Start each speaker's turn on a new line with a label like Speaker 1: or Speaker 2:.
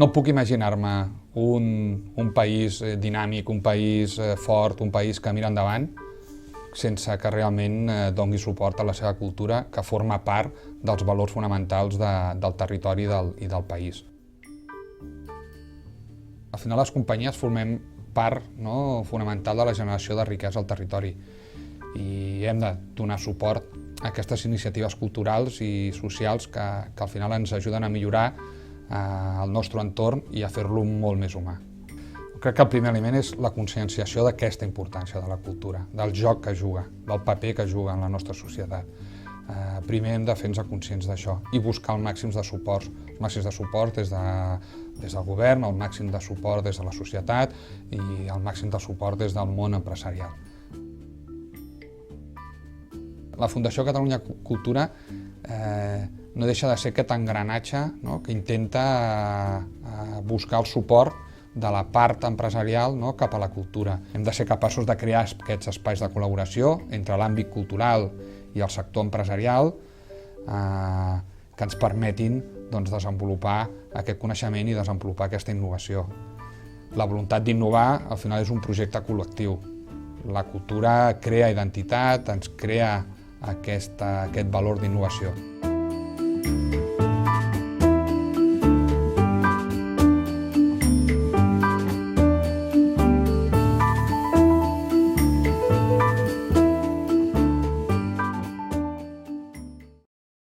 Speaker 1: No puc imaginar-me un país dinàmic, un país fort, un país que mira endavant, sense que realment doni suport a la seva cultura, que forma part dels valors fonamentals del territori i del país. Al final les companyies formem part fonamental de la generació de riquesa al territori i hem de donar suport a aquestes iniciatives culturals i socials que al final ens ajuden a millorar el nostre entorn i a fer-lo molt més humà. Crec que el primer element és la conscienciació d'aquesta importància de la cultura, del joc que juga, del paper que juga en la nostra societat. Primer hem de fer-nos conscients d'això i buscar els màxims de suports des del govern, el màxim de suport des de la societat i el màxim de suport des del món empresarial. La Fundació Catalunya Cultura no deixa de ser aquest engranatge que intenta buscar el suport de la part empresarial cap a la cultura. Hem de ser capaços de crear aquests espais de col·laboració entre l'àmbit cultural i el sector empresarial que ens permetin desenvolupar aquest coneixement i desenvolupar aquesta innovació. La voluntat d'innovar al final és un projecte col·lectiu. La cultura crea identitat, ens crea aquest valor d'innovació.